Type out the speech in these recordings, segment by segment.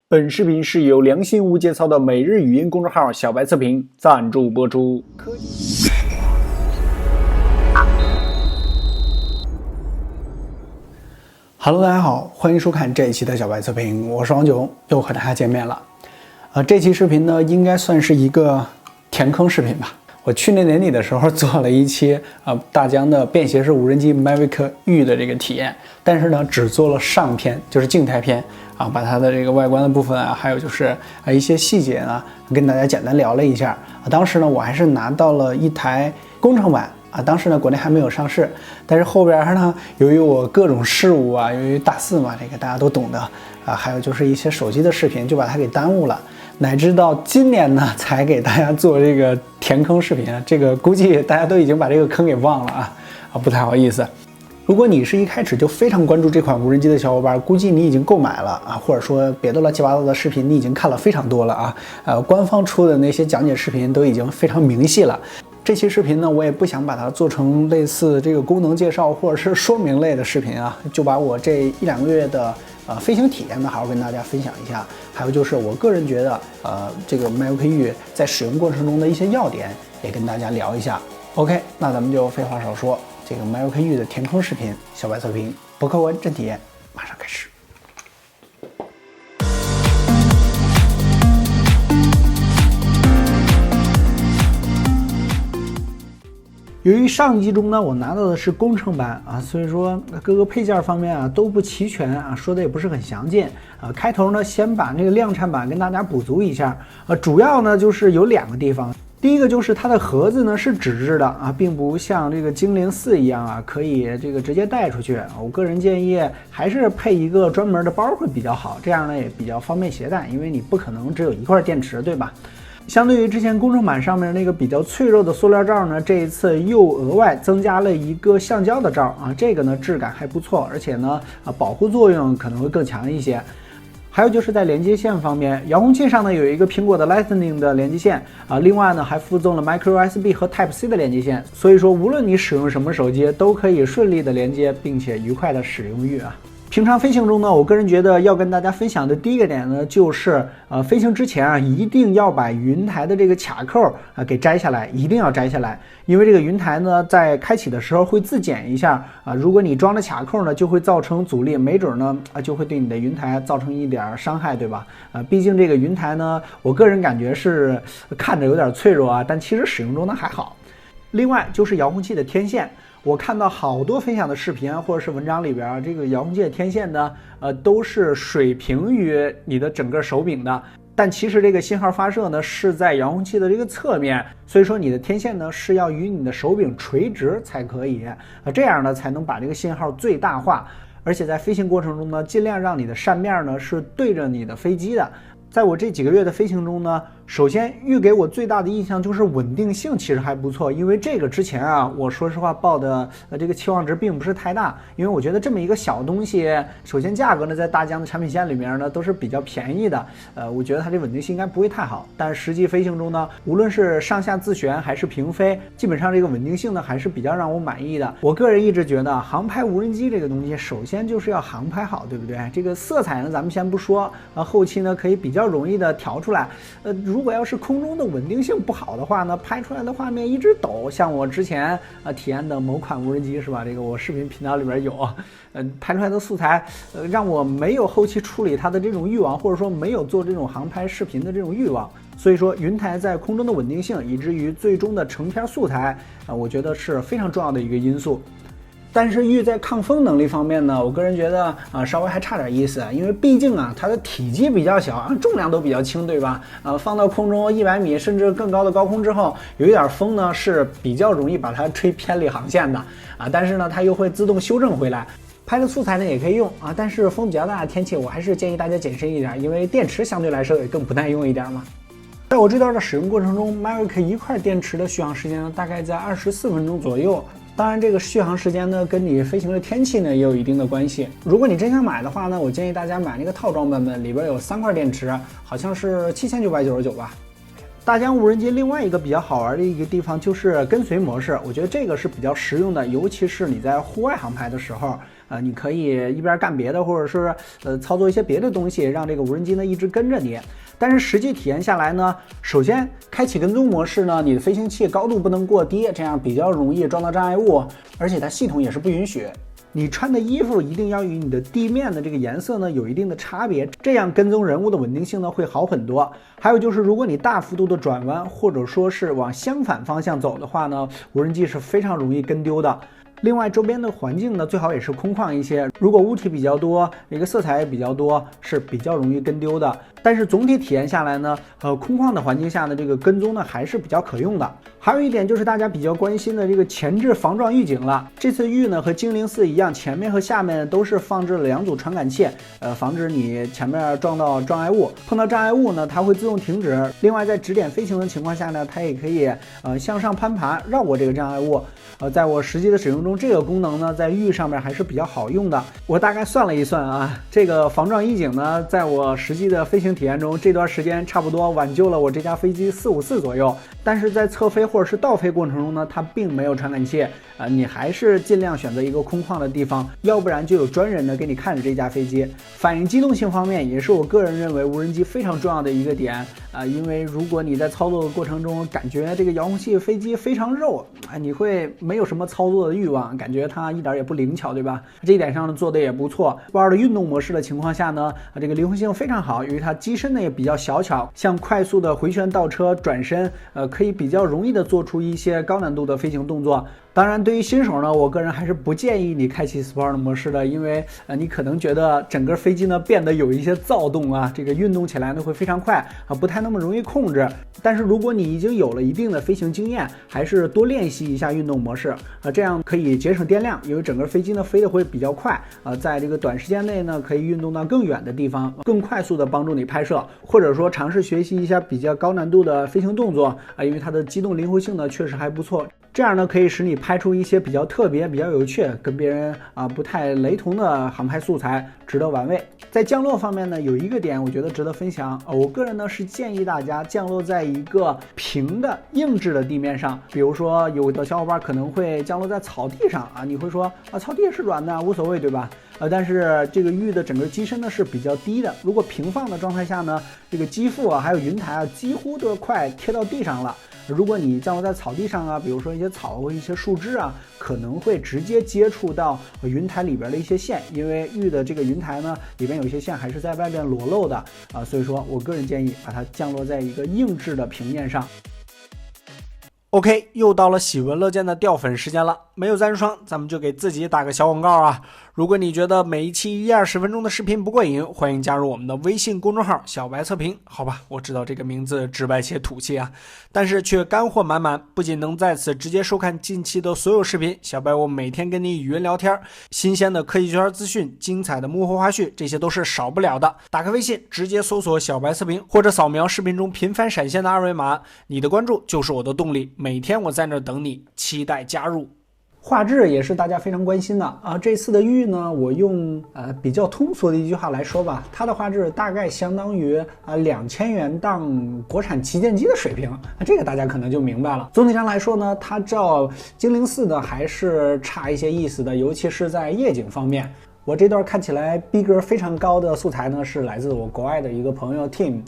本视频是由良心无节操的每日语音公众号小白测评赞助播出。Hello， 大家好，欢迎收看这一期的小白测评，我是王炯，又和大家见面了。这期视频呢，应该算是一个填坑视频吧。我去年年底的时候做了一期大疆的便携式无人机 Mavic Yu 的这个体验，但是呢，只做了上片，就是静态片啊，把它的这个外观的部分还有就是一些细节呢，跟大家简单聊了一下。当时呢，我还是拿到了一台工程版。当时呢，国内还没有上市，但是后边呢，由于我各种事务由于大四嘛，这个大家都懂的还有就是一些手机的视频，就把它给耽误了，乃至到今年呢，才给大家做这个填坑视频，这个估计大家都已经把这个坑给忘了不太好意思。如果你是一开始就非常关注这款无人机的小伙伴，估计你已经购买了或者说别的乱七八糟的视频你已经看了非常多了官方出的那些讲解视频都已经非常明细了。这期视频呢，我也不想把它做成类似这个功能介绍或者是说明类的视频就把我这一两个月的飞行体验呢，好好跟大家分享一下。还有就是我个人觉得这个 Mavic Yu 在使用过程中的一些要点，也跟大家聊一下。OK， 那咱们就废话少说，这个 Mavic Yu 的填坑视频，小白测评，不客观真体验，马上开始。由于上一集中呢，我拿到的是工程版所以说各个配件方面都不齐全说的也不是很详尽开头呢，先把这个量产版跟大家补足一下主要呢就是有两个地方。第一个就是它的盒子呢是纸质的并不像这个精灵4一样可以这个直接带出去。我个人建议还是配一个专门的包会比较好，这样呢也比较方便携带，因为你不可能只有一块电池，对吧？相对于之前工程版上面那个比较脆弱的塑料罩呢，这一次又额外增加了一个橡胶的罩这个呢质感还不错，而且呢保护作用可能会更强一些。还有就是在连接线方面，遥控器上呢有一个苹果的 Lightning 的连接线另外呢还附赠了 Micro USB 和 Type C 的连接线，所以说无论你使用什么手机都可以顺利的连接，并且愉快的使用平常飞行中呢，我个人觉得要跟大家分享的第一个点呢，就是飞行之前一定要把云台的这个卡扣给摘下来，一定要摘下来，因为这个云台呢在开启的时候会自检一下如果你装了卡扣呢，就会造成阻力，没准呢就会对你的云台造成一点伤害，对吧？毕竟这个云台呢，我个人感觉是看着有点脆弱但其实使用中呢还好。另外就是遥控器的天线。我看到好多分享的视频或者是文章里边这个遥控器的天线呢都是水平于你的整个手柄的，但其实这个信号发射呢是在遥控器的这个侧面，所以说你的天线呢是要与你的手柄垂直才可以这样呢才能把这个信号最大化，而且在飞行过程中呢，尽量让你的扇面呢是对着你的飞机的。在我这几个月的飞行中呢，首先Yu给我最大的印象就是稳定性其实还不错，因为这个之前我说实话报的这个期望值并不是太大，因为我觉得这么一个小东西，首先价格呢在大疆的产品线里面呢都是比较便宜的，我觉得它这稳定性应该不会太好，但实际飞行中呢，无论是上下自旋还是平飞，基本上这个稳定性呢还是比较让我满意的。我个人一直觉得航拍无人机这个东西，首先就是要航拍好，对不对？这个色彩呢咱们先不说后期呢可以比较容易的调出来如果要是空中的稳定性不好的话呢，拍出来的画面一直抖，像我之前体验的某款无人机是吧，这个我视频频道里边有拍出来的素材让我没有后期处理它的这种欲望，或者说没有做这种航拍视频的这种欲望，所以说云台在空中的稳定性以至于最终的成片素材我觉得是非常重要的一个因素。但是Yu在抗风能力方面呢，我个人觉得稍微还差点意思，因为毕竟它的体积比较小重量都比较轻，对吧？放到空中100米甚至更高的高空之后，有一点风呢是比较容易把它吹偏离航线的但是呢它又会自动修正回来。拍的素材呢也可以用但是风比较大的天气，我还是建议大家谨慎一点，因为电池相对来说也更不耐用一点嘛。在我这段的使用过程中 ，Mavic 一块电池的续航时间呢大概在24分钟左右。当然这个续航时间呢跟你飞行的天气呢也有一定的关系。如果你真想买的话呢，我建议大家买那个套装版本，里边有3块电池，好像是7999吧。大疆无人机另外一个比较好玩的一个地方就是跟随模式，我觉得这个是比较实用的，尤其是你在户外航拍的时候，你可以一边干别的，或者是操作一些别的东西，让这个无人机呢一直跟着你。但是实际体验下来呢，首先开启跟踪模式呢，你的飞行器高度不能过低，这样比较容易撞到障碍物，而且它系统也是不允许。你穿的衣服一定要与你的地面的这个颜色呢有一定的差别，这样跟踪人物的稳定性呢会好很多。还有就是，如果你大幅度的转弯，或者说是往相反方向走的话呢，无人机是非常容易跟丢的。另外，周边的环境呢，最好也是空旷一些。如果物体比较多，一个色彩也比较多，是比较容易跟丢的。但是总体体验下来呢，空旷的环境下呢，这个跟踪呢还是比较可用的。还有一点就是大家比较关心的这个前置防撞预警了。这次预呢和精灵4一样，前面和下面都是放置了2组传感器，防止你前面撞到障碍物。碰到障碍物呢，它会自动停止。另外，在指点飞行的情况下呢，它也可以向上攀爬，绕过这个障碍物。在我实际的使用中，这个功能呢，在预上面还是比较好用的。我大概算了一算啊，这个防撞预警呢，在我实际的飞行体验中，这段时间差不多挽救了我这架飞机454次左右。但是在侧飞或者是倒飞过程中呢，它并没有传感器，你还是尽量选择一个空旷的地方，要不然就有专人的给你看着这架飞机。反应机动性方面，也是我个人认为无人机非常重要的一个点因为如果你在操作的过程中感觉这个遥控器飞机非常肉，你会没有什么操作的欲望，感觉它一点也不灵巧，对吧？这一点上呢做的也不错。玩的运动模式的情况下呢，这个灵活性非常好，因为它机身呢也比较小巧，像快速的回旋倒车、转身，可以比较容易的做出一些高难度的飞行动作。当然，对于新手呢，我个人还是不建议你开启 Sport 模式的，因为你可能觉得整个飞机呢变得有一些躁动啊，这个运动起来呢会非常快不太那么容易控制。但是如果你已经有了一定的飞行经验，还是多练习一下运动模式这样可以节省电量，因为整个飞机呢飞得会比较快在这个短时间内呢可以运动到更远的地方，更快速的帮助你拍摄，或者说尝试学习一下比较高难度的飞行动作因为它的机动灵活性呢确实还不错。这样呢可以使你拍出一些比较特别、比较有趣、跟别人不太雷同的航拍素材，值得玩味。在降落方面呢，有一个点我觉得值得分享我个人呢是建议大家降落在一个平的硬质的地面上，比如说有的小伙伴可能会降落在草地上你会说草地也是软的，无所谓，对吧？但是这个玉的整个机身呢是比较低的，如果平放的状态下呢，这个机腹还有云台几乎都快贴到地上了。如果你降落在草地上比如说一些草或一些树枝可能会直接接触到云台里边的一些线，因为玉的这个云台呢里边有一些线还是在外边裸露的所以说我个人建议把它降落在一个硬质的平面上。OK， 又到了喜闻乐见的掉粉时间了，没有赞助商，咱们就给自己打个小广告如果你觉得每一期1-20分钟的视频不过瘾，欢迎加入我们的微信公众号小白测评。好吧，我知道这个名字直白且土气但是却干货满满，不仅能在此直接收看近期的所有视频，小白我每天跟你语音聊天，新鲜的科技圈资讯，精彩的幕后花絮，这些都是少不了的。打开微信直接搜索小白测评，或者扫描视频中频繁闪现的二维码，你的关注就是我的动力，每天我在那等你，期待加入。画质也是大家非常关心的这次的玉呢，我用比较通俗的一句话来说吧，它的画质大概相当于2000元当国产旗舰机的水平这个大家可能就明白了。总体上来说呢，它照精灵4呢还是差一些意思的，尤其是在夜景方面。我这段看起来逼格非常高的素材呢，是来自我国外的一个朋友 Tim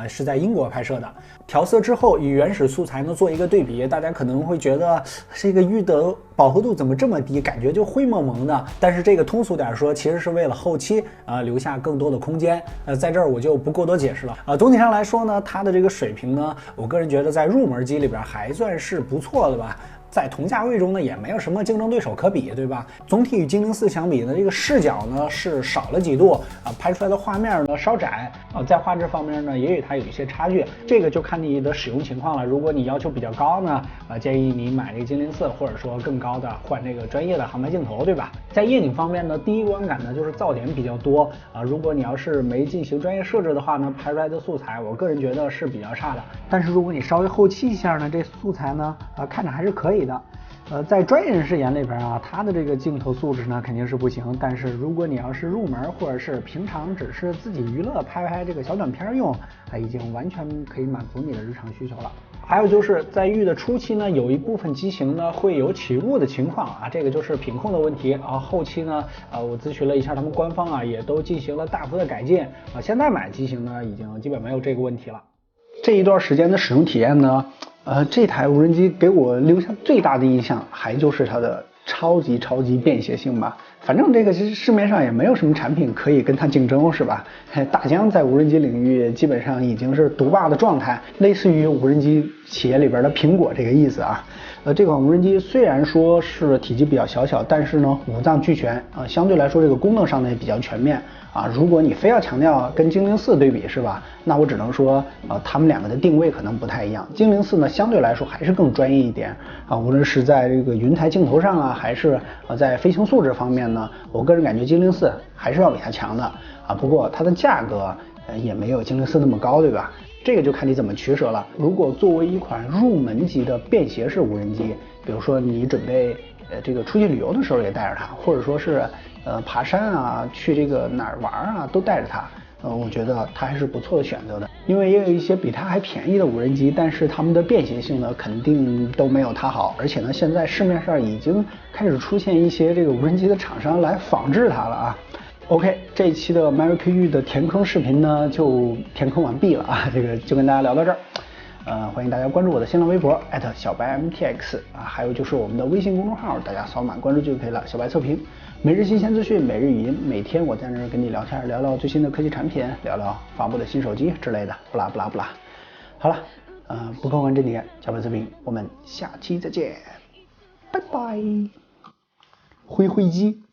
是在英国拍摄的。调色之后与原始素材呢做一个对比，大家可能会觉得这个玉的饱和度怎么这么低，感觉就灰蒙蒙的。但是这个通俗点说，其实是为了后期留下更多的空间。在这儿我就不过多解释了总体上来说呢，它的这个水平呢，我个人觉得在入门机里边还算是不错的吧。在同价位中呢，也没有什么竞争对手可比，对吧？总体与精灵4相比呢，这个视角呢是少了几度拍出来的画面呢稍窄在画质方面呢也与它有一些差距，这个就看你的使用情况了。如果你要求比较高呢建议你买这个精灵4，或者说更高的换这个专业的航拍镜头，对吧？在夜景方面呢，第一观感呢就是噪点比较多如果你要是没进行专业设置的话呢，拍出来的素材我个人觉得是比较差的。但是如果你稍微后期一下呢，这素材呢看着还是可以的。在专业人士眼里边啊，它的这个镜头素质呢肯定是不行。但是如果你要是入门，或者是平常只是自己娱乐拍拍这个小短片用，已经完全可以满足你的日常需求了。还有就是在育的初期呢，有一部分机型呢会有起雾的情况啊，这个就是品控的问题啊。后期呢，我咨询了一下他们官方啊，也都进行了大幅的改进啊。现在买机型呢，已经基本没有这个问题了。这一段时间的使用体验呢，这台无人机给我留下最大的印象，还就是它的超级便携性吧。反正这个其实市面上也没有什么产品可以跟它竞争，是吧？大疆在无人机领域基本上已经是独霸的状态，类似于无人机企业里边的苹果这个意思啊。这款无人机虽然说是体积比较小，但是呢五脏俱全啊，相对来说这个功能上呢也比较全面啊。如果你非要强调跟精灵4对比是吧？那我只能说他们两个的定位可能不太一样。精灵4呢相对来说还是更专业一点啊，无论是在这个云台镜头上啊，还是在飞行素质方面呢，我个人感觉精灵4还是要比它强的啊。不过它的价格也没有精灵4那么高，对吧？这个就看你怎么取舍了。如果作为一款入门级的便携式无人机，比如说你准备这个出去旅游的时候也带着它，或者说是爬山啊，去这个哪儿玩啊都带着它，我觉得它还是不错的选择的。因为也有一些比它还便宜的无人机，但是它们的便携性呢肯定都没有它好，而且呢现在市面上已经开始出现一些这个无人机的厂商来仿制它了啊。OK， 这一期的 MaryQ 的填坑视频呢就填坑完毕了啊，这个就跟大家聊到这儿。欢迎大家关注我的新浪微博小白 MTX 啊，还有就是我们的微信公众号，大家扫码关注就可以了。小白测评，每日新鲜资讯，每日语音，每天我在那儿跟你聊天，聊聊最新的科技产品，聊聊发布的新手机之类的，不啦。好了，不客观真理，小白测评，我们下期再见，拜拜，灰机。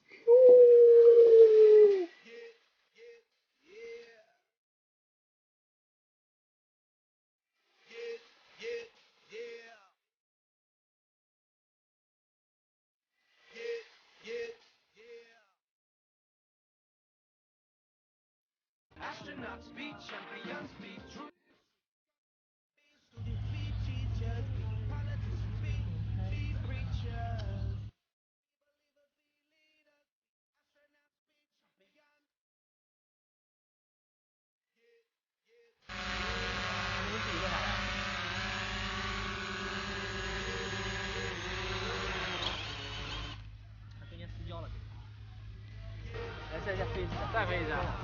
Astronauts be champions, be true. To defeat teachers, be politicians, be preachers. Believers, be leaders, astronauts, be champions. 他中间失焦了，来，再飞一下，再飞一下。